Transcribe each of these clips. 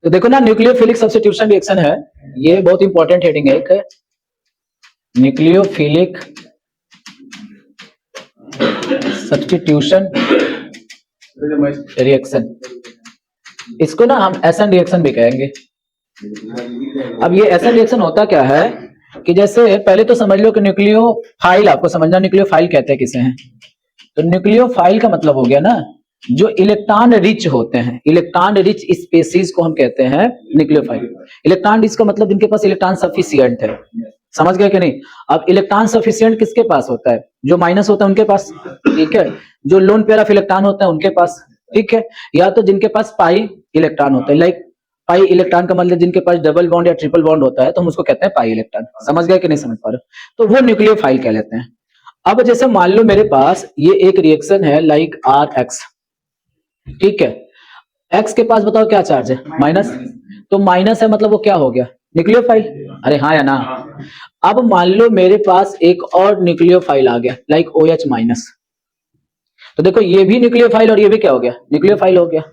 तो देखो ना, न्यूक्लियोफिलिक सब्स्टिट्यूशन रिएक्शन है, ये बहुत इंपॉर्टेंट हेडिंग है एक, न्यूक्लियोफिलिक सब्स्टिट्यूशन रिएक्शन, इसको ना हम एसन रिएक्शन भी कहेंगे। अब ये एसन रिएक्शन होता क्या है कि जैसे पहले तो समझ लो कि न्यूक्लियोफाइल, आपको समझना न्यूक्लियोफाइल कहते हैं किसे हैं। तो न्यूक्लियोफाइल का मतलब हो गया ना, जो इलेक्ट्रॉन रिच होते हैं, इलेक्ट्रॉन रिच स्पेसीज को हम कहते हैं न्यूक्लियोफाइल। इलेक्ट्रॉन रिच का मतलब जिनके पास इलेक्ट्रॉन सफिशिएंट है, समझ गए कि नहीं। अब इलेक्ट्रॉन सफिशिएंट किसके पास होता है, जो माइनस होता है उनके पास, ठीक है, जो लोन पेयर ऑफ इलेक्ट्रॉन होता है उनके पास, ठीक है, या तो जिनके पास पाई इलेक्ट्रॉन होता है, लाइक पाई इलेक्ट्रॉन का मतलब जिनके पास डबल बॉन्ड या ट्रिपल बॉन्ड होता है तो हम उसको कहते हैं पाई इलेक्ट्रॉन। समझ गए कि नहीं समझ पा रहे हो, तो वो न्यूक्लियोफाइल कहलाते हैं। अब जैसे मान लो मेरे पास ये एक रिएक्शन है लाइक आर एक्स, ठीक है, एक्स के पास बताओ क्या चार्ज है, माइनस, तो माइनस है मतलब वो क्या हो गया, न्यूक्लियोफाइल। अरे हाँ या ना। अब मान लो मेरे पास एक और न्यूक्लियोफाइल आ गया लाइक ओ एच माइनस, तो देखो ये भी न्यूक्लियोफाइल और ये भी क्या हो गया, न्यूक्लियोफाइल हो गया।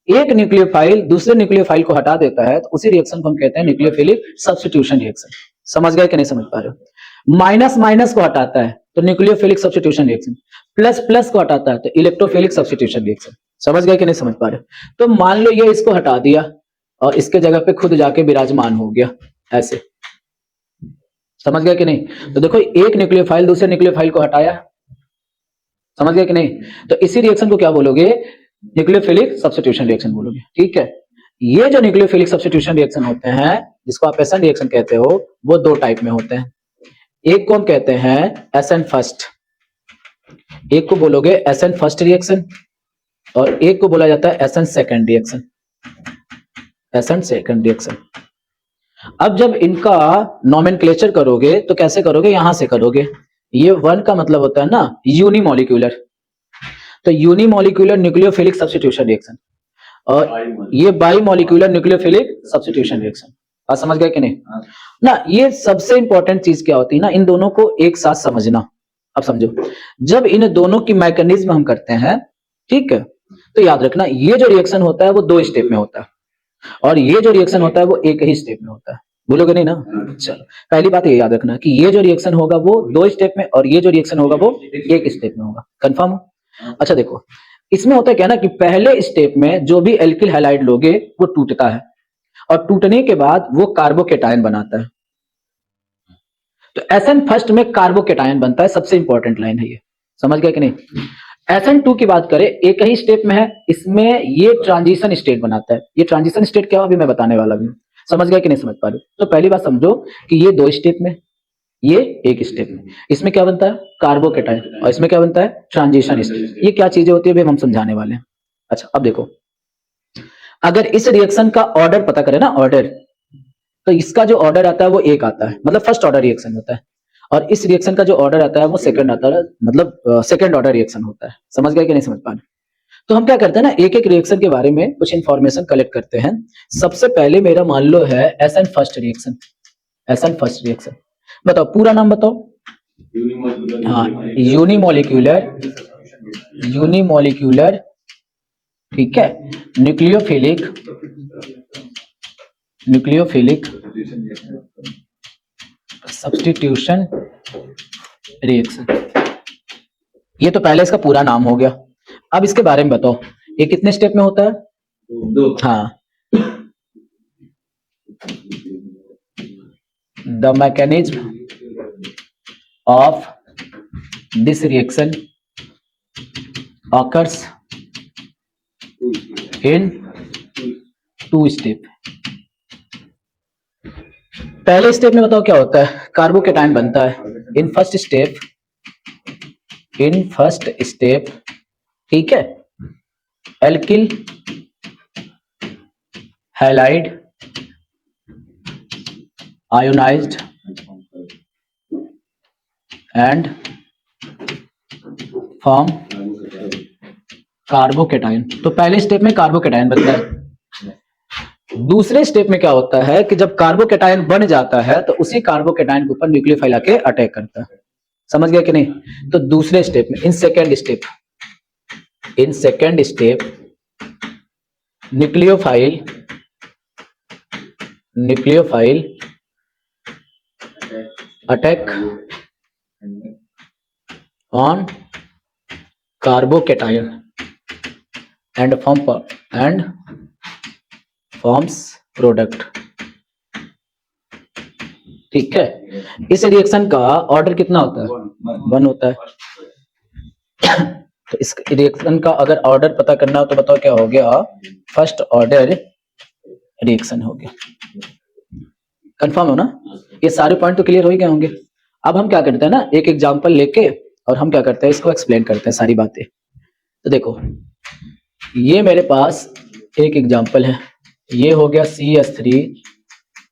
एक न्यूक्लियोफाइल दूसरे न्यूक्लियोफाइल को हटा देता है तो उसी रिएक्शन को हम कहते हैं न्यूक्लियोफिलिक सब्स्टिट्यूशन रिएक्शन। समझ गए कि नहीं समझ पा रहे हो। माइनस माइनस को हटाता है तो nucleophilic substitution reaction, plus plus को हटाता है तो इलेक्ट्रोफिलिक सब्स्टिट्यूशन रिएक्शन। समझ गए कि नहीं समझ पा रहे हो। तो मान लो ये इसको हटा दिया और इसके जगह पे खुद जाके विराजमान हो गया ऐसे, समझ गए कि नहीं। तो देखो एक न्यूक्लियोफाइल दूसरे न्यूक्लियोफाइल को हटाया, समझ गए कि नहीं। तो इसी रिएक्शन को क्या बोलोगे, न्यूक्लियोफिलिक सब्स्टिट्यूशन रिएक्शन बोलोगे, ठीक है। ये जो न्यूक्लियोफिलिक सब्स्टिट्यूशन रिएक्शन होते हैं, जिसको आप एसन रिएक्शन कहते हो, वो दो टाइप में होते हैं। एक को हम कहते हैं एसन फर्स्ट, एक को बोलोगे एसन फर्स्ट रिएक्शन, और एक को बोला जाता है एसन सेकंड रिएक्शन, एसन सेकंड रिएक्शन। अब जब इनका नोमेनक्लेचर करोगे तो कैसे करोगे, यहां से करोगे। ये वन का मतलब होता है ना यूनिमोलिक्यूलर, तो यूनिमोलिक्यूलर न्यूक्लियोफिलिक सब्स्टिट्यूशन रिएक्शन, और ये by molecular nucleophilic substitution reaction. बात समझ गए कि नहीं ना। ये सबसे इंपॉर्टेंट चीज क्या होती है ना, इन दोनों को एक साथ समझना। अब समझो, जब इन दोनों की मैकेनिज्म हम करते हैं, ठीक है, तो याद रखना ये जो रिएक्शन होता है वो दो स्टेप में होता है, और ये जो रिएक्शन होता है वो एक ही स्टेप में होता है। बोलोगे नहीं ना। चलो, पहली बात ये याद रखना कि ये जो रिएक्शन होगा वो दो स्टेप में, और ये जो रिएक्शन होगा वो एक स्टेप में होगा। कंफर्म हो। अच्छा देखो, इसमें होता है क्या ना कि पहले स्टेप में जो भी एल्किल हैलाइड लोगे वो टूटता है, और टूटने के बाद वो कार्बोकेटायन बनाता है। तो एसएन फर्स्ट में कार्बोकेटायन बनता है, सबसे इंपॉर्टेंट लाइन है ये। समझ गए कि नहीं। एसएन टू की बात करें, एक ही स्टेप में है, इसमें ये ट्रांजिशन स्टेट बनाता है। ये ट्रांजिशन स्टेट क्या हो अभी मैं बताने वाला हूं। समझ गए कि नहीं समझ पा रहे। तो पहली बात समझो कि ये दो स्टेप में, ये एक स्टेप में, इसमें क्या बनता है कार्बोकेटायन, और इसमें क्या बनता है ट्रांजिशन स्टेट। ये क्या चीजें होती है हम समझाने वाले हैं। अच्छा अब देखो, अगर इस रिएक्शन का ऑर्डर पता करें ना, ऑर्डर, तो इसका जो ऑर्डर आता है वो एक आता है, मतलब फर्स्ट ऑर्डर रिएक्शन होता है, और इस रिएक्शन का जो ऑर्डर आता है वो सेकंड आता है, मतलब सेकंड ऑर्डर रिएक्शन होता है। समझ गए कि नहीं समझ पा रहे। तो हम क्या करते हैं ना, एक एक रिएक्शन के बारे में कुछ इंफॉर्मेशन कलेक्ट करते हैं। सबसे पहले मेरा मान लो है SN first reaction, SN first reaction बताओ, पूरा नाम बताओ। हाँ, यूनिमोलिक्यूलर, यूनिमोलिक्यूलर, ठीक है, न्यूक्लियोफिलिक, न्यूक्लियोफिलिक सब्स्टिट्यूशन रिएक्शन। ये तो पहले इसका पूरा नाम हो गया। अब इसके बारे में बताओ, ये कितने स्टेप में होता है, दो। हाँ, the mechanism of this reaction occurs in two step. पहले स्टेप में बताओ क्या होता है, कार्बोकेटायन बनता है in first step, in first step, ठीक है, alkyl halide ionized and form carbocation. तो पहले स्टेप में कार्बोकेटायन बनता है। दूसरे स्टेप में क्या होता है कि जब कार्बोकेटायन बन जाता है तो उसी कार्बोकेटायन के ऊपर न्यूक्लियोफाइल आके अटैक करता है। समझ गया कि नहीं। तो दूसरे स्टेप में, in second step, in second step nucleophile nucleophile attack on carbocation and forms product. ठीक है, इस रिएक्शन का ऑर्डर कितना होता है? 1 होता है। तो इस रिएक्शन का अगर ऑर्डर पता करना हो तो बताओ क्या हो गया? फर्स्ट ऑर्डर रिएक्शन हो गया। कंफर्म हो ना? ये सारे पॉइंट तो क्लियर हो ही गए होंगे। अब हम क्या करते हैं ना, एक एग्जांपल लेके और हम क्या करते हैं, इसको एक्सप्लेन करते हैं सारी बातें। तो देखो, ये मेरे पास एक एग्जांपल है, ये हो गया CH3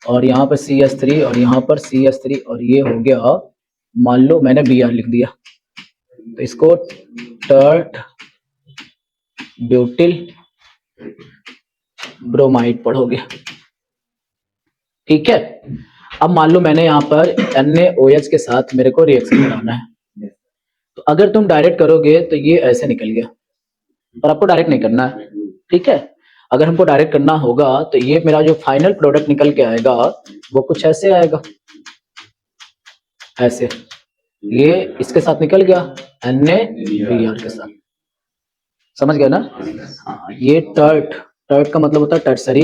और यहाँ पर CH3 और यहाँ पर CH3 और ये हो गया, मान लो मैंने Br लिख दिया, तो इसको टर्ट ब्यूटिल ब्रोमाइड पढ़ोगे। ठीक है, अब मान लो मैंने यहाँ पर NaOH के साथ मेरे को रिएक्शन कराना है, तो अगर तुम डायरेक्ट करोगे तो ये ऐसे निकल गया, और आपको डायरेक्ट नहीं करना है। ठीक है, अगर हमको डायरेक्ट करना होगा तो ये मेरा जो फाइनल प्रोडक्ट निकल के आएगा वो कुछ ऐसे आएगा, ऐसे, ये इसके साथ निकल गया NaBr के साथ। समझ गया ना? हाँ, ये टर्ट का मतलब होता है टर्सरी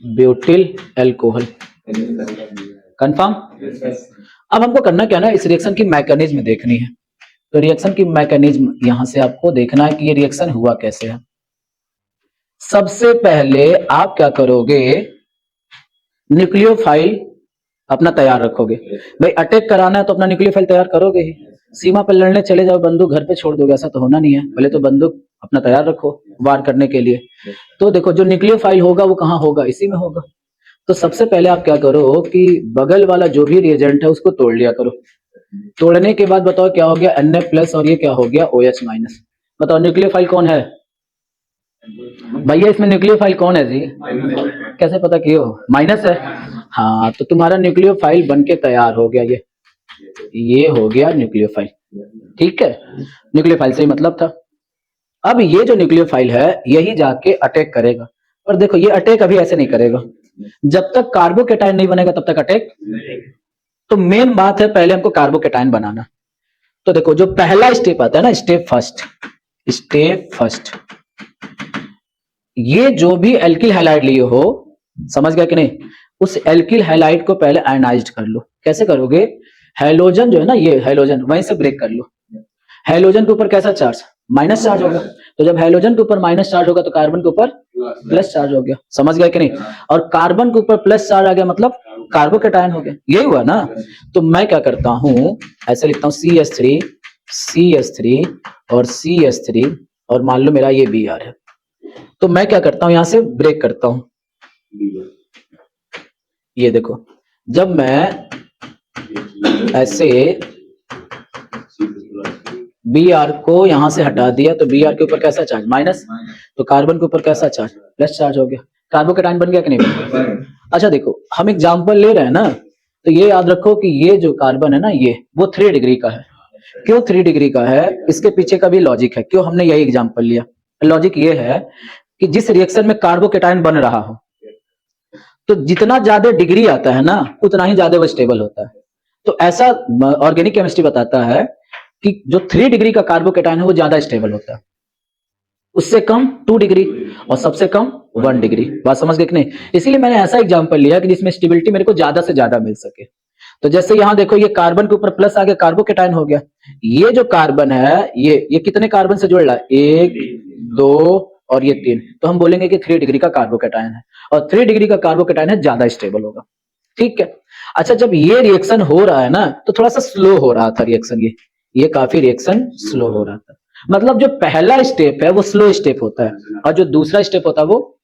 ब्यूटिल अल्कोहल। कंफर्म? अब हमको करना क्या ना, इस रिएक्शन की मैकेनिज्म देखनी है। तो रिएक्शन की मैकेनिज्म यहां से आपको देखना है कि ये रिएक्शन हुआ कैसे है। सबसे पहले आप क्या करोगे, न्यूक्लियोफाइल अपना तैयार रखोगे। भाई अटैक कराना है तो अपना न्यूक्लियोफाइल तैयार करोगे ही। सीमा पर लड़ने चले जाओ, बंदूक घर पे छोड़ दोगे, ऐसा तो होना नहीं है। पहले तो बंदूक अपना तैयार रखो वार करने के लिए। तो देखो, जो न्यूक्लियोफाइल होगा वो कहाँ होगा? इसी में होगा। तो सबसे पहले आप क्या करो कि बगल वाला जो भी रिएजेंट है उसको तोड़ लिया करो। तोड़ने के बाद बताओ क्या हो गया? Na+ और ये क्या हो गया? OH-। बताओ न्यूक्लियोफाइल कौन है भैया? इसमें न्यूक्लियोफाइल कौन है जी? कैसे पता किए हो? माइनस है। हाँ, तो तुम्हारा न्यूक्लियोफाइल बनके तैयार हो गया, ये हो गया न्यूक्लियोफाइल। ठीक है, न्यूक्लियोफाइल से ही मतलब था। अब ये जो न्यूक्लियोफाइल है यही जाके अटैक करेगा, और देखो ये अटैक अभी ऐसे नहीं करेगा, जब तक कार्बोकेटाइन नहीं बनेगा तब तक अटैक। तो मेन बात है पहले हमको कार्बोकेटाइन बनाना। तो देखो, जो पहला स्टेप आता है ना, स्टेप फर्स्ट, ये जो भी एल्किल हैलाइड लिए हो, समझ गया कि नहीं, उस एल्किल हैलाइड को पहले आयनाइज्ड कर लो। कैसे करोगे? हैलोजन जो है ना, ये हैलोजन वहीं से ब्रेक कर लो। हैलोजन के ऊपर कैसा चार्ज? माइनस चार्ज होगा। तो जब हैलोजन के ऊपर माइनस चार्ज होगा तो कार्बन के ऊपर प्लस चार्ज हो गया। समझ गया कि नहीं? और कार्बन के ऊपर प्लस चार्ज आ गया मतलब कार्बोकेटाइन हो गया। यही हुआ ना? तो मैं क्या करता हूं, ऐसे लिखता हूं CH3 और CH3 और मान लो मेरा ये Br है। तो मैं क्या करता हूं, यहां से ब्रेक करता हूं। ये देखो, जब मैं ऐसे Br को यहां से हटा दिया तो Br के ऊपर कैसा चार्ज? माइनस। तो कार्बन के ऊपर कैसा चार्ज? प्लस चार्ज हो गया। कार्बोकेटाइन बन गया कि नहीं बन गया? अच्छा देखो, हम एग्जांपल ले रहे हैं ना, तो ये याद रखो कि ये जो कार्बन है ना, ये वो 3 डिग्री का है। क्यों 3 डिग्री का है? इसके पीछे का भी लॉजिक है, क्यों हमने यही एग्जांपल लिया। लॉजिक ये है कि जिस रिएक्शन में कार्बोकेटाइन बन रहा हो, तो जितना ज्यादा डिग्री आता है ना, उतना ही ज्यादा वो स्टेबल होता है। तो ऐसा ऑर्गेनिक केमिस्ट्री बताता है कि जो 3 डिग्री का कार्बोकेटाइन है वो ज्यादा स्टेबल होता है, उससे कम 2 डिग्री और सबसे कम 1 डिग्री। बात समझ गए कि नहीं? इसीलिए मैंने ऐसा एग्जांपल लिया कि जिसमें स्टेबिलिटी मेरे को ज्यादा से ज्यादा मिल सके। तो जैसे यहां देखो, ये कार्बन के ऊपर प्लस आ गया, कार्बोकेटाइन हो गया। ये जो कार्बन है, ये कितने कार्बन से जुड़ रहा है? 1 2 और ये 3। तो हम बोलेंगे कि 3 डिग्री का कार्बोकेटाइन है, और 3 डिग्री का कार्बोकेटाइन है, ज्यादा स्टेबल होगा। ठीक है। अच्छा, जब ये रिएक्शन हो रहा है ना, तो थोड़ा सा स्लो हो रहा था रिएक्शन, ये काफी रिएक्शन स्लो हो रहा था। मतलब जो पहला स्टेप है वो स्लो स्टेप होता है, और जो दूसरा स्टेप होता है वो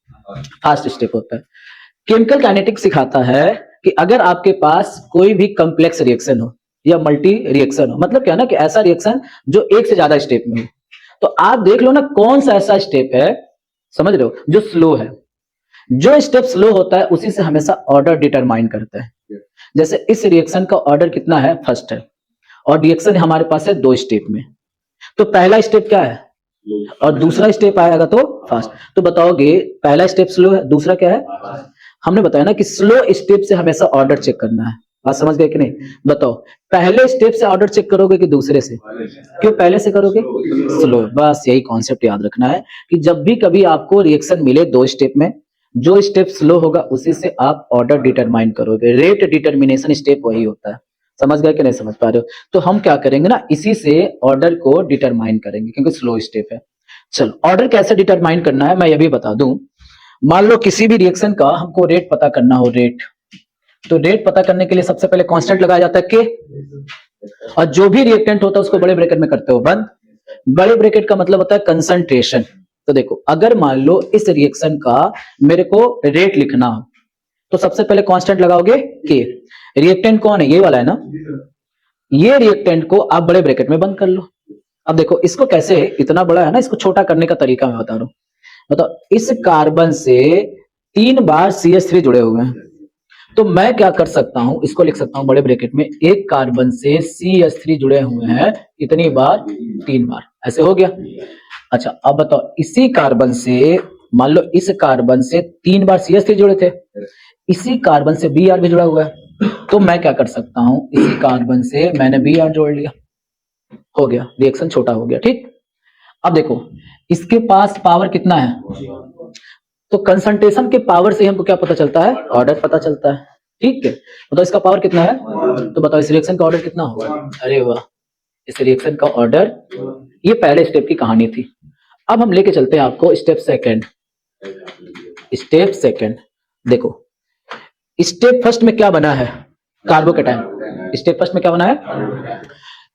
फास्ट स्टेप होता है। केमिकल काइनेटिक्स सिखाता है कि अगर आपके पास कोई भी कॉम्प्लेक्स रिएक्शन हो या मल्टी रिएक्शन हो, मतलब क्या ना कि ऐसा रिएक्शन जो एक से ज्यादा स्टेप में हो, तो आप देख लो ना कौन सा ऐसा स्टेप है, समझ रहे हो, जो स्लो है। जो स्टेप स्लो होता है उसी से हमेशा ऑर्डर डिटरमाइन करता है। जैसे इस रिएक्शन का ऑर्डर कितना है? फर्स्ट है, और रिएक्शन हमारे पास है 2 स्टेप में। तो पहला स्टेप क्या है और दूसरा स्टेप आएगा तो फास्ट। तो बताओगे पहला स्टेप स्लो है, दूसरा क्या है? हमने बताया ना कि स्लो स्टेप से हमेशा ऑर्डर चेक करना है। बात समझ गए कि नहीं? बताओ, पहले स्टेप से ऑर्डर चेक करोगे कि दूसरे से? क्यों पहले से करोगे? स्लो। बस यही कॉन्सेप्ट याद रखना है कि जब भी कभी आपको रिएक्शन मिले दो स्टेप में, जो स्टेप स्लो होगा उसी से आप ऑर्डर डिटरमाइन करोगे। रेट डिटर्मिनेशन स्टेप वही होता है। समझ गए कि नहीं समझ पा रहे हो? तो हम क्या करेंगे ना, इसी से ऑर्डर को डिटरमाइन करेंगे क्योंकि स्लो स्टेप है। चलो, ऑर्डर कैसे डिटरमाइन करना है मैं ये भी बता दूं। मान लो किसी भी रिएक्शन का हमको रेट पता करना हो, रेट, तो रेट पता करने के लिए सबसे पहले कांस्टेंट लगाया जाता है के, और जो भी रिएक्टेंट होता है उसको बड़े ब्रैकेट में करते हो बंद। बड़े ब्रैकेट का मतलब होता है कंसंट्रेशन। तो देखो, अगर मान लो इस रिएक्शन का मेरे को रेट लिखना हो तो सबसे पहले कांस्टेंट लगाओगे के। रिएक्टेंट कौन है? ये वाला है ना। ये रिएक्टेंट को आप बड़े ब्रैकेट में बंद कर लो। अब देखो इसको कैसे, इतना बड़ा है ना, इसको छोटा करने का तरीका मैं बता रहा हूं। मतलब इस कार्बन से 3 बार CH3 जुड़े हुए हैं, तो मैं क्या कर सकता हूं, इसको लिख सकता हूं बड़े ब्रैकेट में, एक कार्बन से CH3 जुड़े हुए हैं कितनी बार? 3 बार। ऐसे हो गया। अच्छा, अब बताओ, इसी कार्बन से, मान लो इस कार्बन से 3 बार CH3 जुड़े थे, इसी कार्बन से Br भी जुड़ा हुआ है, तो मैं क्या कर सकता हूं, इसी कार्बन से मैंने Br जोड़ लिया, हो गया, रिएक्शन छोटा हो गया। ठीक। अब देखो इसके पास पावर कितना है, तो कंसंट्रेशन के पावर से हमको क्या पता चलता है? ऑर्डर पता चलता है। ठीक है, बताओ इसका पावर कितना है, तो बताओ इस रिएक्शन का ऑर्डर कितना होगा? अरे वाह, इस रिएक्शन का ऑर्डर, ये पहले स्टेप की कहानी थी। अब हम लेके चलते हैं आपको स्टेप सेकंड। स्टेप सेकंड देखो, स्टेप फर्स्ट में क्या बना है? कार्बोकेटायन। स्टेप फर्स्ट में क्या बना है?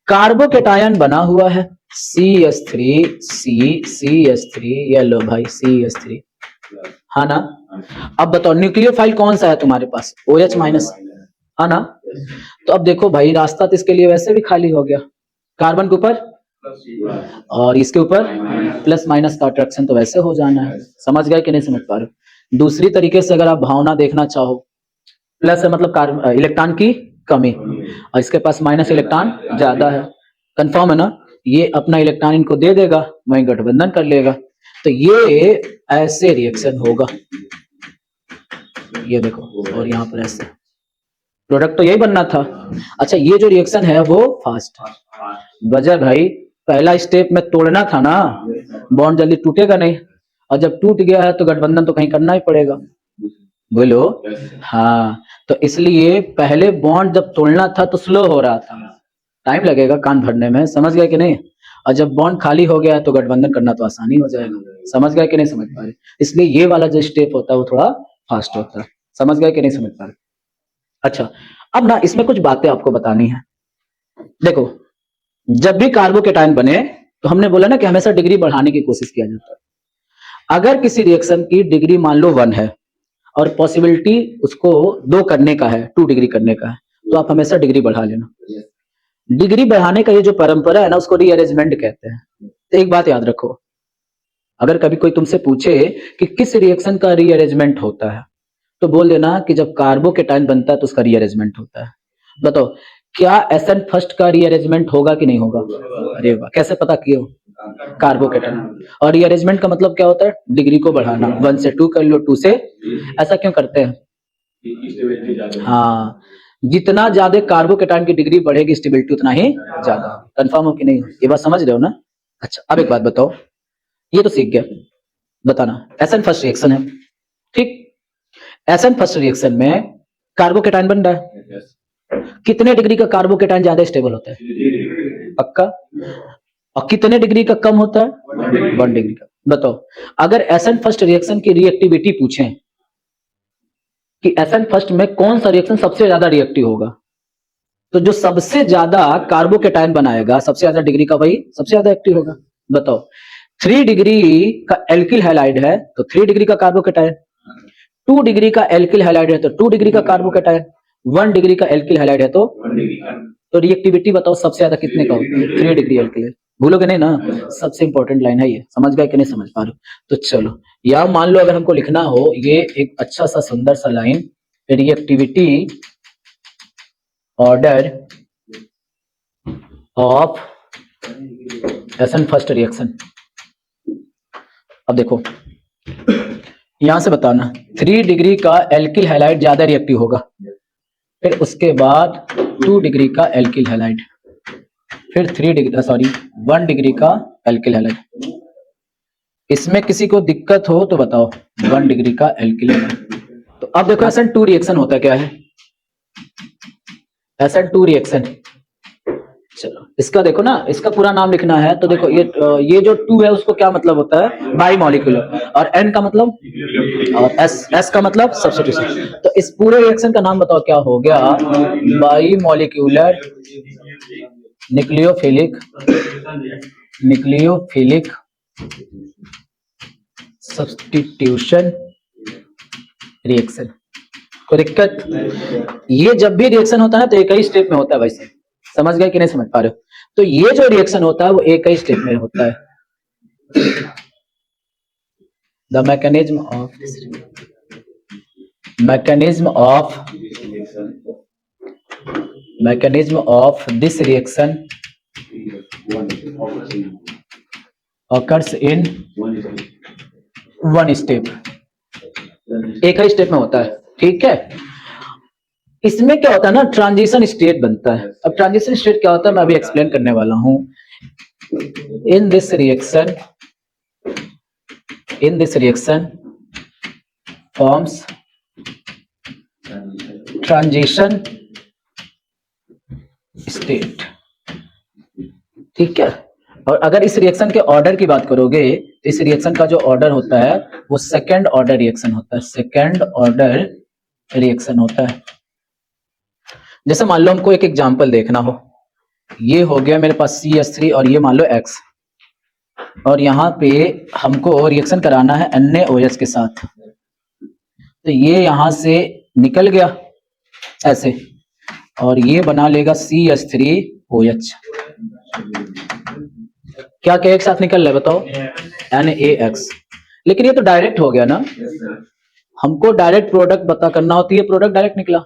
कार्बोकेटायन बना हुआ है CH3, ये लो भाई CH3, हाँ ना। अब बताओ न्यूक्लियोफाइल कौन सा है तुम्हारे पास? OH माइनस, हाँ ना। तो अब देखो भाई, रास्ता तो इसके लिए वैसे भी खाली हो गया, कार्बन के ऊपर और इसके ऊपर प्लस माइनस का अट्रैक्शन तो वैसे हो जाना है। समझ गए कि नहीं समझ पा रहे? दूसरी तरीके से अगर आप भावना देखना चाहो, प्लस है मतलब इलेक्ट्रॉन की कमी, और इसके पास माइनस इलेक्ट्रॉन ज्यादा है। कंफर्म है ना? ये अपना इलेक्ट्रॉन इनको दे देगा, वहीं गठबंधन कर लेगा, तो ये ऐसे रिएक्शन होगा, ये देखो, और यहाँ पर ऐसे प्रोडक्ट तो यही बनना था। अच्छा, ये जो रिएक्शन है वो फास्ट वजह भाई, पहला स्टेप में तोड़ना था ना, बॉन्ड जल्दी टूटेगा नहीं, और जब टूट गया है तो गठबंधन तो कहीं करना ही पड़ेगा। बोलो हाँ, तो इसलिए पहले बॉन्ड जब तोड़ना था तो स्लो हो रहा था, टाइम लगेगा कान भरने में। समझ गए कि नहीं? और जब बॉन्ड खाली हो गया तो गठबंधन करना तो आसानी हो जाएगा। समझ गए कि नहीं समझ पा रहे? इसलिए ये वाला जो स्टेप होता है वो थोड़ा फास्ट होता है। समझ गए कि नहीं समझ पा रहे? अच्छा, अब ना इसमें कुछ बातें आपको बतानी है। देखो, जब भी कार्बोकेटायन बने तो हमने बोला ना कि हमेशा डिग्री बढ़ाने की कोशिश किया जाता है। अगर किसी रिएक्शन की डिग्री मान लो 1 है और पॉसिबिलिटी उसको 2 करने का है, 2 डिग्री करने का है, तो आप हमेशा डिग्री बढ़ा लेना। डिग्री बढ़ाने का ये जो परंपरा है ना, उसको रीअरेंजमेंट कहते हैं। तो एक बात याद रखो, अगर कभी कोई तुमसे पूछे कि किस रिएक्शन का रीअरेंजमेंट होता है, तो बोल देना कि जब कार्बोकेटायन बनता है तो उसका रीअरेंजमेंट होता है। बताओ, क्या SN फर्स्ट का रीअरेंजमेंट होगा कि नहीं होगा? अरे वाह, कैसे पता किए हो? कार्बोकेटायन। और रीअरेंजमेंट का मतलब क्या होता है? डिग्री को बढ़ाना, 1 से 2 कर लो, 2 से, ऐसा क्यों करते हैं? हाँ, जितना ज्यादा कार्बोकेटायन की डिग्री बढ़ेगी स्टेबिलिटी उतना ही ज्यादा। कंफर्म हो कि नहीं? ये बात समझ रहे हो ना? अच्छा, अब एक बात बताओ, ये तो सीख गया, बताना SN फर्स्ट रिएक्शन है, ठीक। SN फर्स्ट रिएक्शन में कार्बोकेटायन बन रहा है, कितने डिग्री का कार्बोकेटायन ज्यादा स्टेबल होता है? पक्का। और कितने डिग्री का कम होता है? 1 डिग्री का। बताओ, अगर SN फर्स्ट रिएक्शन की रिएक्टिविटी पूछें कि SN फर्स्ट में कौन सा रिएक्शन सबसे ज्यादा रिएक्टिव होगा, तो जो सबसे ज्यादा कार्बोकेटायन बनाएगा सबसे ज्यादा डिग्री का, वही सबसे ज्यादा एक्टिव होगा। बताओ, 3 डिग्री का एल्किल हैलाइड है तो 3 डिग्री का कार्बोकेटायन, 2 डिग्री का एल्किल हैलाइड है तो 2 डिग्री का कार्बोकेटायन, 1 डिग्री का एल्किल हैलाइड है तो रिएक्टिविटी बताओ सबसे ज्यादा कितने का होगा? 3 डिग्री एल्किल। भूलोगे नहीं ना? सबसे इंपॉर्टेंट लाइन है ये। समझ गए कि नहीं समझ पा रहे? तो चलो, या मान लो अगर हमको लिखना हो ये एक अच्छा सा सुंदर सा line, reactivity order of SN first reaction. अब देखो, यहां से बताना 3 डिग्री का एल्किल हैलाइड ज्यादा रिएक्टिव होगा, फिर उसके बाद 2 डिग्री का एल्किल हैलाइड, फिर 1 डिग्री का एल्किल हैलाइड। इसमें किसी को दिक्कत हो तो बताओ। 1 डिग्री का एल्किल हैलाइड। तो अब देखो SN2 रिएक्शन होता क्या है, SN2 रिएक्शन। चलो इसका देखो ना, इसका पूरा नाम लिखना है तो देखो ये जो 2 है उसको क्या मतलब होता है, बाई मॉलिक्यूलर, और N का मतलब, और S का मतलब सब्स्टिट्यूशन। तो इस पूरे रिएक्शन का नाम बताओ क्या हो गया, by molecular nucleophilic substitution reaction. कोई दिक्कत? ये जब भी रिएक्शन होता है ना तो एक ही स्टेप में होता है, वैसे समझ गए कि नहीं समझ पा रहे हो? तो ये जो रिएक्शन होता है वो एक ही स्टेप में होता है। The mechanism of this reaction occurs in one step, एक ही स्टेप में होता है, ठीक है। इसमें क्या होता है ना, ट्रांजिशन स्टेट बनता है। अब ट्रांजिशन स्टेट क्या होता है मैं अभी एक्सप्लेन करने वाला हूं। In this reaction forms transition state, ठीक है। और अगर इस रिएक्शन के ऑर्डर की बात करोगे तो इस रिएक्शन का जो ऑर्डर होता है वो सेकेंड ऑर्डर रिएक्शन होता है, सेकेंड ऑर्डर रिएक्शन होता है। जैसे मान लो हमको एक एग्जांपल देखना हो, ये हो गया मेरे पास CH3 और ये मान लो X, और यहाँ पे हमको रिएक्शन कराना है NaOH के साथ। तो ये यहां से निकल गया ऐसे, और ये बना लेगा CH3OH। क्या क्या एक साथ निकल रहा है बताओ, NaX। लेकिन ये तो डायरेक्ट हो गया ना, हमको डायरेक्ट प्रोडक्ट पता करना होती है, प्रोडक्ट डायरेक्ट निकला,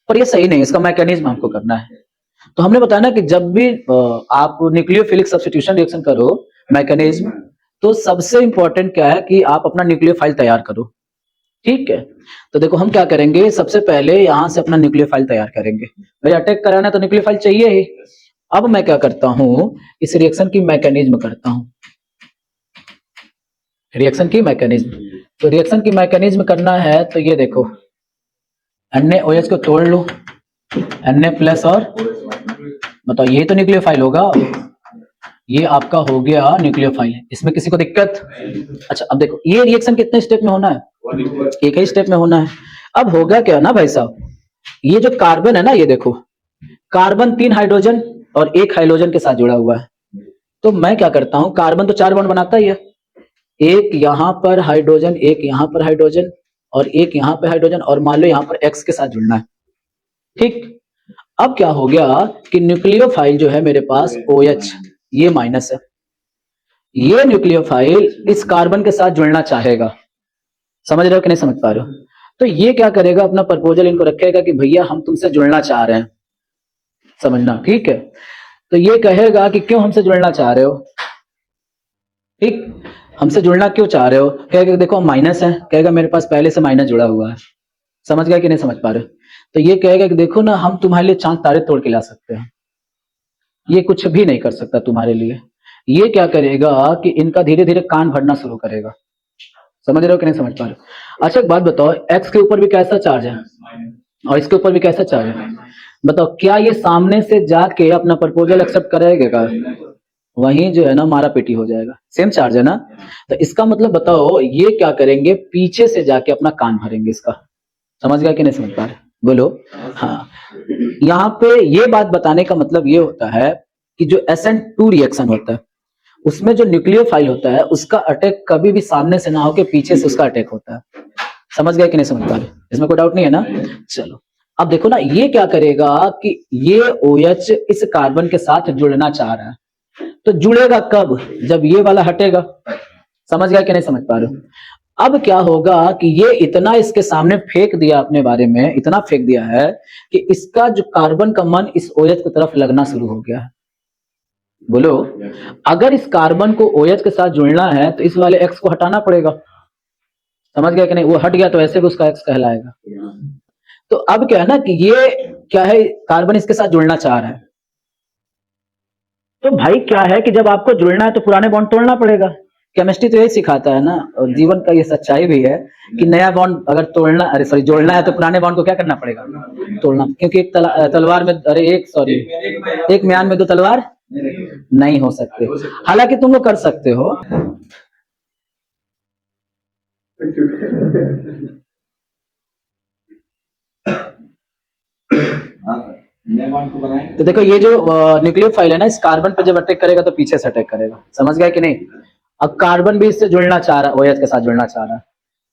पर ये सही नहीं, इसका मैकेनिज्म हमको करना है। तो हमने बताया ना कि जब भी आप न्यूक्लियोफिलिक सब्स्टिट्यूशन रिएक्शन करो मैकेनिज्म, तो सबसे इंपॉर्टेंट क्या है कि आप अपना न्यूक्लियोफाइल तैयार करो, ठीक है। तो देखो हम क्या करेंगे, सबसे पहले यहां से अपना न्यूक्लियोफाइल तैयार करेंगे। भाई अटैक कराना तो न्यूक्लियोफाइल चाहिए ही। अब मैं क्या करता हूं, इस रिएक्शन की मैकेनिज्म करता हूं, रिएक्शन की मैकेनिज्म। तो रिएक्शन की मैकेनिज्म करना है तो ये देखो, NaOH को तोड़ लो, Na+ और बताओ, ये तो न्यूक्लियोफाइल होगा, ये आपका हो गया न्यूक्लियोफाइल। इसमें किसी को दिक्कत? अच्छा अब देखो ये रिएक्शन कितने स्टेप में होना है, एक ही स्टेप में होना है। अब होगा क्या ना भाई साहब, ये जो कार्बन है ना, ये देखो कार्बन 3 हाइड्रोजन और 1 हाइड्रोजन के साथ जुड़ा हुआ है। तो मैं क्या करता हूं, कार्बन तो 4 बॉन्ड बनाता ही है, एक यहां पर हाइड्रोजन, एक यहां पर हाइड्रोजन, और एक यहां पर हाइड्रोजन, और मान लो यहां पर X के साथ जुड़ना है, ठीक। अब क्या हो गया कि न्यूक्लियोफाइल जो है मेरे पास OH, ये माइनस है, ये न्यूक्लियोफाइल इस कार्बन के साथ जुड़ना चाहेगा, समझ रहे हो कि नहीं समझ पा रहे हो? तो ये क्या करेगा, अपना प्रपोजल इनको रखेगा कि भैया हम तुमसे जुड़ना चाह रहे हैं, समझना, ठीक है। तो ये कहेगा कि क्यों हमसे जुड़ना चाह रहे हो, ठीक, हमसे जुड़ना क्यों चाह रहे हो, कहेगा देखो हम माइनस है, कहेगा मेरे पास पहले से माइनस जुड़ा हुआ है, समझ गया कि नहीं समझ पा रहे हो? तो ये कहेगा कि देखो ना हम तुम्हारे लिए चांद तारे तोड़ के ला सकते हैं, ये कुछ भी नहीं कर सकता तुम्हारे लिए। ये क्या करेगा कि इनका धीरे धीरे कान भरना शुरू करेगा, समझ रहे हो कि नहीं समझ पा रहे हो? अच्छा एक बात बताओ, X के ऊपर भी कैसा चार्ज है और इसके ऊपर भी कैसा चार्ज है, बताओ क्या ये सामने से जाके अपना प्रपोजल एक्सेप्ट करेगा? वहीं जो है ना मारा पीटी हो जाएगा, सेम चार्ज है ना। तो इसका मतलब बताओ ये क्या करेंगे, पीछे से जाके अपना कान भरेंगे इसका, समझ गया कि नहीं समझ पा रहे, बोलो। हाँ, यहाँ पे ये बात बताने का मतलब ये होता है कि जो SN2 रिएक्शन होता है उसमें जो न्यूक्लियोफाइल होता है उसका अटैक कभी भी सामने से ना होकर पीछे से उसका अटैक होता है, समझ गए कि नहीं समझ पा रहे, इसमें कोई डाउट नहीं है ना। चलो अब देखो ना, ये क्या करेगा कि ये OH इस कार्बन के साथ जुड़ना चाह रहा है, तो जुड़ेगा कब, जब ये वाला हटेगा, समझ गया कि नहीं समझ पा रहे हो? अब क्या होगा कि ये इतना इसके सामने फेंक दिया, अपने बारे में इतना फेंक दिया है कि इसका जो कार्बन का मन इस OH की तरफ लगना शुरू हो गया है। बोलो, अगर इस कार्बन को OH के साथ जुड़ना है तो इस वाले X को हटाना पड़ेगा, समझ गया कि नहीं? वो हट गया तो ऐसे भी उसका एक्स कहलाएगा। तो अब क्या है ना कि ये क्या है, कार्बन इसके साथ जुड़ना चाह रहा है। तो भाई क्या है कि जब आपको जुड़ना है तो पुराने बॉन्ड तोड़ना पड़ेगा। केमिस्ट्री तो यही सिखाता है ना, और जीवन का ये सच्चाई भी है कि नया बॉन्ड अगर तोड़ना, अरे सॉरी, जोड़ना है तो पुराने बॉन्ड को क्या करना पड़ेगा? तोड़ना। क्योंकि एक तलवार में, अरे एक सॉरी, एक म्यान में दो तलवार नहीं हो सकते। हालांकि तुम लोग कर सकते हो। तो देखो ये जो न्यूक्लियोफाइल है ना, इस कार्बन पे जब अटैक करेगा तो पीछे से अटैक करेगा। समझ गया कि नहीं? अब कार्बन भी इससे जुड़ना चाह रहा है, OH के साथ जुड़ना चाह रहा है।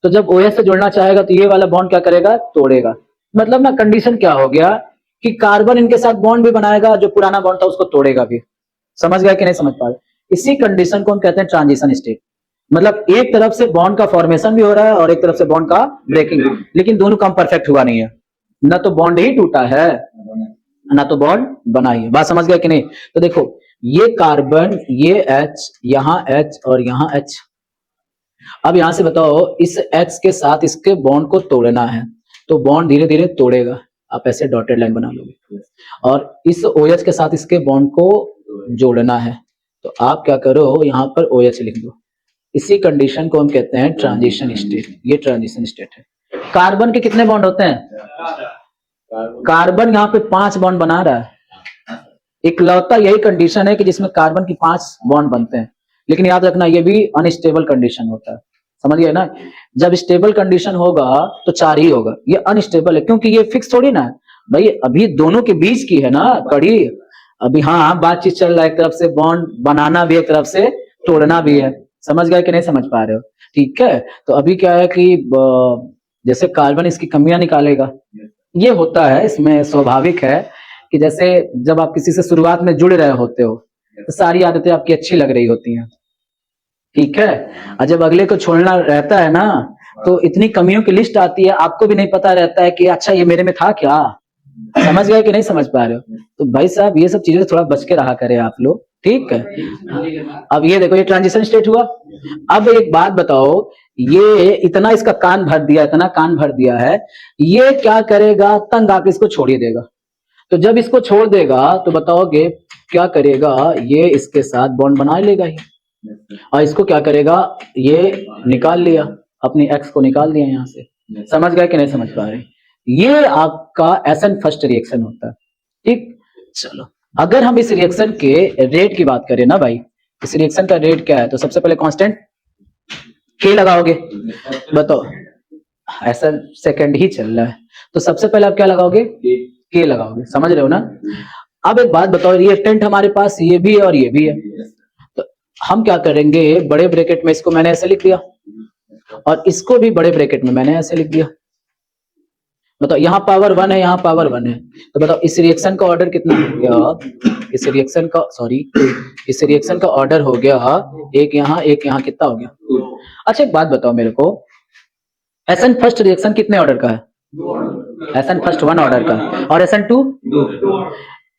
तो जब OH से जुड़ना चाहेगा तो ये वाला बॉन्ड क्या करेगा? तोड़ेगा। मतलब ना कंडीशन क्या हो गया कि कार्बन इनके साथ बॉन्ड भी बनाएगा, जो पुराना बॉन्ड था उसको तोड़ेगा भी। समझ गया कि नहीं समझ पा रहे? इसी कंडीशन को हम कहते हैं ट्रांजिशन स्टेट। मतलब एक तरफ से बॉन्ड का फॉर्मेशन भी हो रहा है और एक तरफ से बॉन्ड का ब्रेकिंग, लेकिन दोनों काम परफेक्ट हुआ नहीं है। ना तो बॉन्ड ही टूटा है, ना तो बॉन्ड बना ही है। बात समझ गया कि नहीं? तो देखो ये कार्बन, ये H, यहाँ H और यहाँ H। अब यहां से बताओ, इस X के साथ इसके बॉन्ड को तोड़ना है तो बॉन्ड धीरे धीरे तोड़ेगा। आप ऐसे डॉटेड लाइन बना लोगे। और इस OH के साथ इसके बॉन्ड को जोड़ना है तो आप क्या करो, यहाँ पर OH लिख दो। इसी कंडीशन को हम कहते हैं ट्रांजिशन स्टेट। ये ट्रांजिशन स्टेट है। कार्बन के कितने बॉन्ड होते हैं? कार्बन यहाँ पे 5 बॉन्ड बना रहा है। इकलौता यही कंडीशन है कि जिसमें कार्बन की 5 बॉन्ड बनते हैं। लेकिन याद रखना ये भी अनस्टेबल कंडीशन होता है। समझ गए ना? जब स्टेबल कंडीशन होगा तो 4 ही होगा। ये अनस्टेबल है क्योंकि ये फिक्स थोड़ी ना है भाई, अभी दोनों के बीच की है ना कड़ी। अभी हाँ बातचीत चल रहा है, एक तरफ से बॉन्ड बनाना भी, एक तरफ से तोड़ना भी है। समझ गए कि नहीं समझ पा रहे हो? ठीक है। तो अभी क्या है कि जैसे कार्बन इसकी कमियां निकालेगा, ये होता है, इसमें स्वाभाविक है कि जैसे जब आप किसी से शुरुआत में जुड़ रहे होते हो तो सारी आदतें आपकी अच्छी लग रही होती हैं, ठीक है। और जब अगले को छोड़ना रहता है ना तो इतनी कमियों की लिस्ट आती है, आपको भी नहीं पता रहता है कि अच्छा ये मेरे में था क्या। समझ गए कि नहीं समझ पा रहे हो? तो भाई साहब ये सब चीजें थोड़ा बच के रहा करें आप लोग, ठीक है। अब ये देखो, ये ट्रांजिशन स्टेट हुआ। अब एक बात बताओ, ये इतना इसका कान भर दिया, इतना कान भर दिया है, ये क्या करेगा? तंग आके इसको छोड़ ही देगा। तो जब इसको छोड़ देगा तो बताओगे क्या करेगा? ये इसके साथ बॉन्ड बना लेगा ही, और इसको क्या करेगा? ये निकाल लिया, अपनी एक्स को निकाल दिया यहाँ से। समझ गए कि नहीं समझ पा रहे? ये आपका एसन फर्स्ट रिएक्शन होता है, ठीक। चलो अगर हम इस रिएक्शन के रेट की बात करें ना भाई, इस रिएक्शन का रेट क्या है? तो सबसे पहले कांस्टेंट के लगाओगे। बताओ, ऐसा सेकंड ही चल रहा है तो सबसे पहले आप क्या लगाओगे? के लगाओगे। समझ रहे हो ना? अब एक बात बताओ, रिएक्टेंट हमारे पास ये भी है और ये भी है, तो हम क्या करेंगे? बड़े ब्रैकेट में इसको मैंने ऐसे लिख दिया और इसको भी बड़े ब्रैकेट में मैंने ऐसे लिख दिया। बताओ, यहाँ पावर 1 है, यहाँ पावर 1 है, तो बताओ इस रिएक्शन का ऑर्डर कितना हो गया? इस रिएक्शन का, सॉरी, इस रिएक्शन का ऑर्डर हो गया एक यहाँ एक यहाँ, कितना हो गया? अच्छा एक बात बताओ मेरे को, एसएन फर्स्ट रिएक्शन कितने ऑर्डर का है? एसएन फर्स्ट 1 ऑर्डर का, और एसएन 2?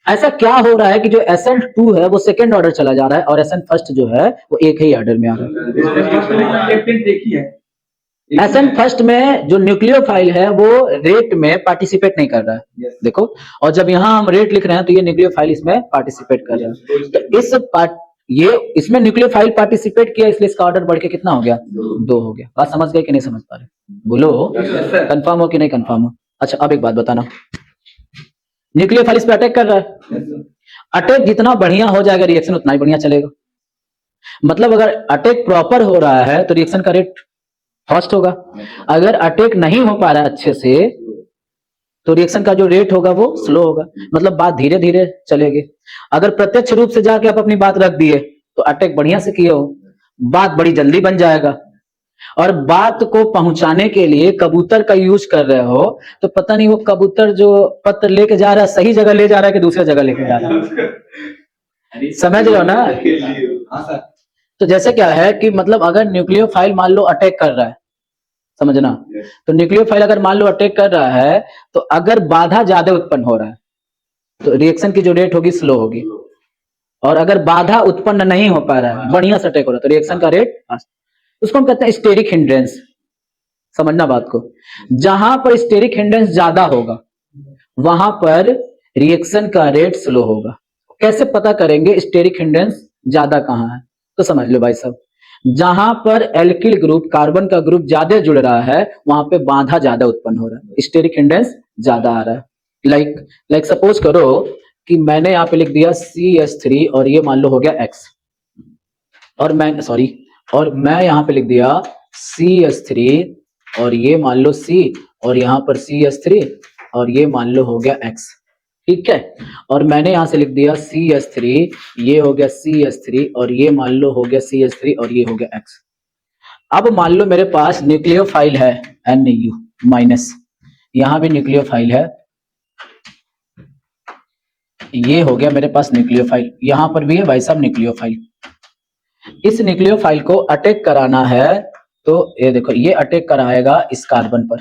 ऐसा क्या हो रहा है कि जो एसएन 2 है वो सेकंड ऑर्डर चला जा रहा है और एसएन फर्स्ट जो है वो एक ही ऑर्डर में आ रहा है? एसएन फर्स्ट में जो न्यूक्लियोफाइल है वो रेट में पार्टिसिपेट नहीं कर रहा है, देखो। और जब यहाँ हम रेट लिख रहे हैं तो ये न्यूक्लियोफाइल इसमें पार्टिसिपेट कर रहा है। तो इस ये इसमें न्यूक्लियोफाइल पार्टिसिपेट किया, इसलिए इसका ऑर्डर बढ़ के कितना हो गया? 2 हो गया। बात समझ गए कि नहीं समझ पा रहे? बोलो, कंफर्म हो कि नहीं कंफर्म हो? अच्छा अब एक बात बताना, न्यूक्लियोफाइल इस पे अटैक कर रहा है, अटैक जितना बढ़िया हो जाएगा रिएक्शन उतना ही बढ़िया चलेगा। मतलब अगर अटैक प्रॉपर हो रहा है तो रिएक्शन का रेट फास्ट होगा, अगर अटैक नहीं हो पा रहा है अच्छे से तो रिएक्शन का जो रेट होगा वो स्लो होगा। मतलब बात धीरे धीरे चलेगी। अगर प्रत्यक्ष रूप से जाके आप अपनी बात रख दिए तो अटैक बढ़िया से किए हो, बात बड़ी जल्दी बन जाएगा। और बात को पहुंचाने के लिए कबूतर का यूज कर रहे हो तो पता नहीं वो कबूतर जो पत्र लेके जा रहा है सही जगह ले जा रहा है कि दूसरी जगह लेके जा रहा है। समझ रहे हो ना? तो जैसे क्या है कि मतलब अगर न्यूक्लियोफाइल मान लो अटैक कर रहा है, समझना, तो न्यूक्लियोफाइल अगर मान लो अटैक कर रहा है तो अगर बाधा ज्यादा उत्पन्न हो रहा है तो रिएक्शन की जो रेट होगी स्लो होगी, और अगर बाधा उत्पन्न नहीं हो पा रहा है, बढ़िया से अटैक हो रहा है, तो रिएक्शन का रेट फास्ट। उसको हम कहते हैं स्टेरिक हिंड्रेंस। समझना बात को। जहां पर स्टेरिक हिंडेंस ज्यादा होगा वहां पर रिएक्शन का रेट स्लो होगा। कैसे पता करेंगे स्टेरिक हिंडेंस ज्यादा कहां है? तो समझ लो भाई साहब, जहां पर एल्किल ग्रुप कार्बन का ग्रुप ज्यादा जुड़ रहा है वहां पे बाधा ज्यादा उत्पन्न हो रहा है, स्टेरिक हिंडेंस ज्यादा आ रहा है। लाइक सपोज करो कि मैंने यहाँ पे लिख दिया CH3 और ये मान लो हो गया X, और मैं यहाँ पे लिख दिया CH3 और ये मान लो C और यहाँ पर CH3 और ये मान लो हो गया X, ठीक है। और मैंने यहां से लिख दिया CH3, ये हो गया CH3 और ये मान लो हो गया CH3 और ये हो गया X। अब मान लो मेरे पास न्यूक्लियोफाइल है NU माइनस, यहां भी न्यूक्लियोफाइल है, ये हो गया मेरे पास न्यूक्लियोफाइल, यहां पर भी है भाई साहब न्यूक्लियोफाइल। इस न्यूक्लियोफाइल को अटैक कराना है तो ये देखो, ये अटैक कराएगा इस कार्बन पर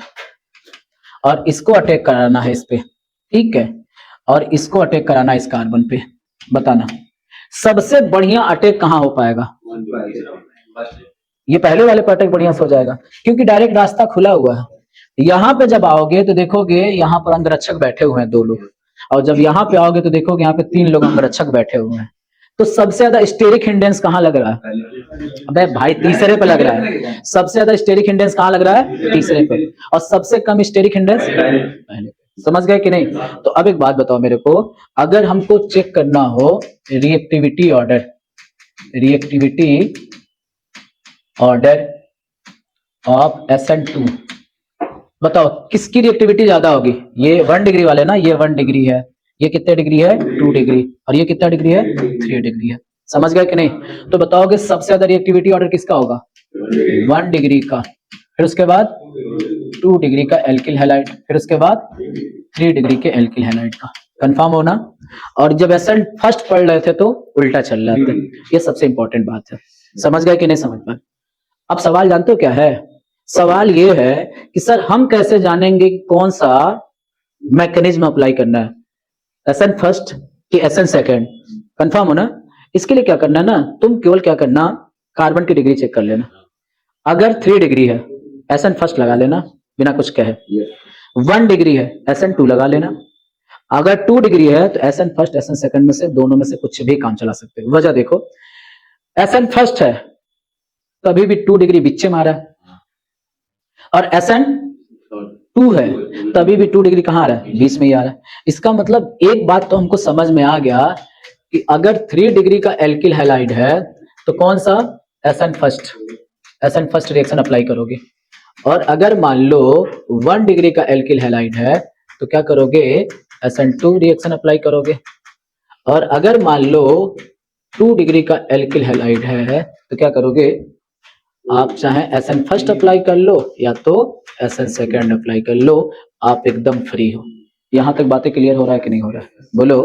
और इसको अटैक कराना है इस पे, ठीक है, और इसको अटैक कराना इस कार्बन पे। बताना सबसे बढ़िया अटैक कहां हो पाएगा? ये पहले वाले पर अटैक बढ़िया से हो जाएगा क्योंकि डायरेक्ट रास्ता खुला हुआ है। यहां पे जब आओगे तो देखोगे यहां पर अंगरक्षक बैठे हुए हैं 2 लोग, और जब यहां पे आओगे तो देखोगे यहाँ पे 3 लोग अंगरक्षक बैठे हुए हैं। तो सबसे ज्यादा स्टेरिक हिंडेंस कहां लग रहा है? अबे भाई तीसरे पे लग रहा है। सबसे ज्यादा स्टेरिक हिंडेंस कहां लग रहा है? तीसरे पे। और सबसे कम स्टेरिक हिंडेंस पहले। समझ गए कि नहीं? तो अब एक बात बताओ मेरे को, अगर हमको चेक करना हो रिएक्टिविटी ऑर्डर ऑफ SN2, बताओ किसकी रिएक्टिविटी ज्यादा होगी? ये 1 डिग्री वाले ना, ये 1 डिग्री है, ये कितने डिग्री है? 2 डिग्री, और ये कितना डिग्री है? 3 डिग्री है। समझ गए कि नहीं? तो बताओगे सबसे ज्यादा रिएक्टिविटी ऑर्डर किसका होगा? 1 डिग्री का, फिर उसके बाद 2 डिग्री का एल्किल हैलाइड, फिर उसके बाद 3 डिग्री के एल्किल हैलाइड का। कंफर्म होना। और जब SN फर्स्ट पढ़ रहे थे तो उल्टा चल रहा था, ये सबसे इंपॉर्टेंट बात है। समझ गए कि नहीं समझ पाए? अब सवाल जानते हो क्या है? सवाल ये है कि सर हम कैसे जानेंगे कौन सा मैकेनिज्म अप्लाई करना है, SN फर्स्ट कि SN सेकेंड? कंफर्म हो ना? इसके लिए क्या करना है ना, तुम केवल क्या करना, कार्बन की डिग्री चेक कर लेना। अगर 3 डिग्री है SN फर्स्ट लगा लेना बिना कुछ कहे, 1 डिग्री है SN2 लगा लेना, अगर 2 डिग्री है तो SN फर्स्ट SN सेकेंड में से दोनों में से कुछ भी काम चला सकते हो। वजह देखो, SN फर्स्ट है तभी भी 2 डिग्री बीच में आ रहा है, और SN2 है तभी भी 2 डिग्री कहां आ रहा है? बीच में ही आ रहा है। इसका मतलब एक बात तो हमको समझ में आ गया कि अगर 3 डिग्री का एल्किल हैलाइड है तो कौन सा? SN फर्स्ट रिएक्शन अप्लाई करोगे। और अगर मान लो 1 डिग्री का एल्किल हैलाइड है तो क्या करोगे? SN2 रिएक्शन अप्लाई करोगे। और अगर मान लो 2 डिग्री का एल्किल हैलाइड है तो क्या करोगे? आप चाहे SN फर्स्ट अप्लाई कर लो या तो SN सेकेंड अप्लाई कर लो, आप एकदम फ्री हो। यहां तक बातें क्लियर हो रहा है कि नहीं हो रहा है? बोलो।